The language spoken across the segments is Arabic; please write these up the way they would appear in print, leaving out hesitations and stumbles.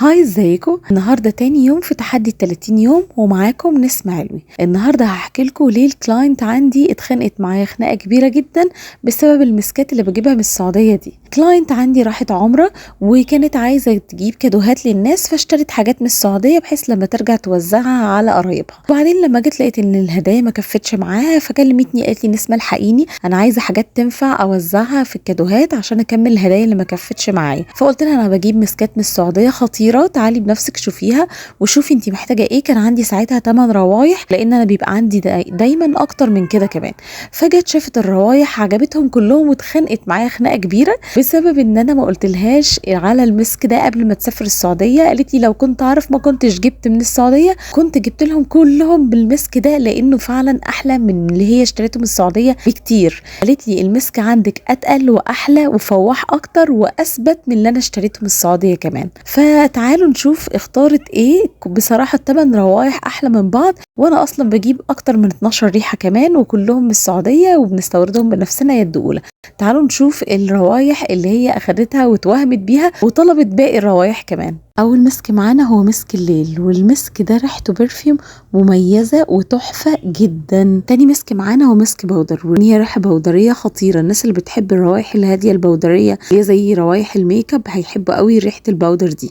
هاي ازيكم. النهارده تاني يوم في تحدي ال30 يوم ومعاكم نسمة علوي. النهارده هحكي لكم ليه الكلاينت عندي اتخانقت معايا خناقه كبيره جدا بسبب المسكات اللي بجيبها من السعوديه دي. كلاينت عندي راحت عمره وكانت عايزه تجيب كادوهات للناس، فاشترت حاجات من السعوديه بحيث لما ترجع توزعها على قرايبها. وبعدين لما جيت لقيت ان الهدايا ما كفتش معاها، فكلمتني قالت لي نسمة الحقيني، انا عايزه حاجات تنفع اوزعها في الكادوهات عشان اكمل الهدايا اللي ما كفتش معايا. فقلت لها انا بجيب مسكات من السعوديه خطيره، تعالي بنفسك شوفيها وشوفي انتي محتاجه ايه. كان عندي ساعتها 8 روايح لان انا بيبقى عندي دايما اكتر من كده كمان. فجت شافت الروايح عجبتهم كلهم واتخانقت معايا خناقه كبيره بسبب ان انا ما قلتلهاش على المسك ده قبل ما تسافر السعوديه. قالت لي لو كنت اعرف ما كنتش جبت من السعوديه، كنت جبت لهم كلهم بالمسك ده لانه فعلا احلى من اللي هي اشتريته من السعوديه بكتير. قالت لي المسك عندك اتقل واحلى وفواح اكتر واثبت من اللي انا اشتريته من السعوديه كمان. فتعالوا نشوف اختارت ايه. بصراحه ال8 روايح احلى من بعض، وانا اصلا بجيب اكتر من 12 ريحه كمان وكلهم من السعوديه وبنستوردهم بنفسنا يد اولى. تعالوا نشوف الروايح اللي هي اخدتها واتوهمت بيها وطلبت باقي الروايح كمان. اول مسك معانا هو مسك الليل، والمسك ده ريحته برفيوم مميزه وتحفه جدا. تاني مسك معانا هو مسك بودر، وهي ريحه بودريه خطيره. الناس اللي بتحب الروائح الهاديه البودريه اللي هي زي روايح الميك اب هيحبوا قوي ريحه البودر دي.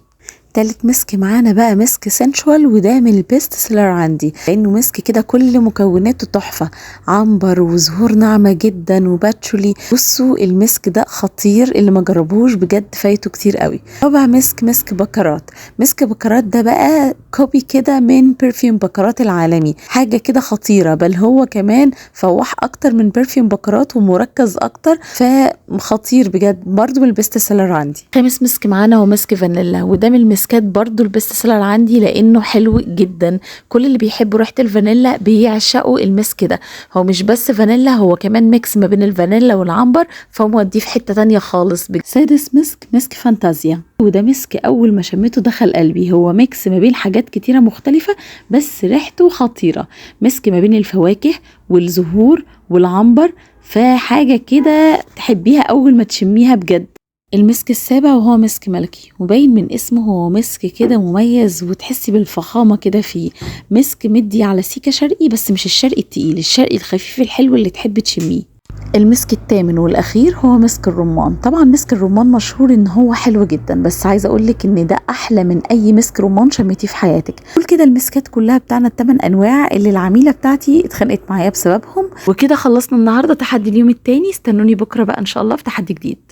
تالت مسك معانا بقى مسك سنشوال، وده من البيست سيلر عندي لانه مسك كده كل مكوناته تحفه، عنبر وزهور ناعمه جدا وباتشولي. بصوا المسك ده خطير، اللي ما جربوش بجد فايته كتير قوي. رابع مسك بكرات. مسك بكرات ده بقى كوبي كده من برفيوم بكرات العالمي، حاجه كده خطيره، بل هو كمان فواح اكتر من برفيوم بكرات ومركز اكتر، فخطير بجد، برضو من البيست سيلر عندي. خامس مسك معانا هو مسك فانيلا، وده من المسكات برضو البيست سيلر عندي لانه حلو جدا. كل اللي بيحبوا ريحه الفانيلا بيعشقوا المسك ده. هو مش بس فانيلا، هو كمان ميكس ما بين الفانيلا والعنبر، فهو موديه في حته تانية خالص. سادس مسك فانتازيا، وده مسك اول ما شميته دخل قلبي. هو ميكس ما بين حاجات كتيره مختلفه بس ريحته خطيره. مسك ما بين الفواكه والزهور والعنبر، فحاجه كده تحبيها اول ما تشميها بجد. المسك السابع وهو مسك ملكي، وباين من اسمه هو مسك كده مميز وتحسي بالفخامة كده فيه. مسك مدي على سيكة شرقي بس مش الشرقي التقيل، الشرقي الخفيف الحلو اللي تحب تشميه. المسك الثامن والاخير هو مسك الرمان. طبعا مسك الرمان مشهور ان هو حلو جدا، بس عايزه اقولك ان ده احلى من اي مسك رمان شميتيه في حياتك. كل كده المسكات كلها بتاعنا ال8 انواع اللي العميله بتاعتي اتخانقت معايا بسببهم. وكده خلصنا النهارده تحدي اليوم التاني. استنوني بكره بقى ان شاء الله في تحدي جديد.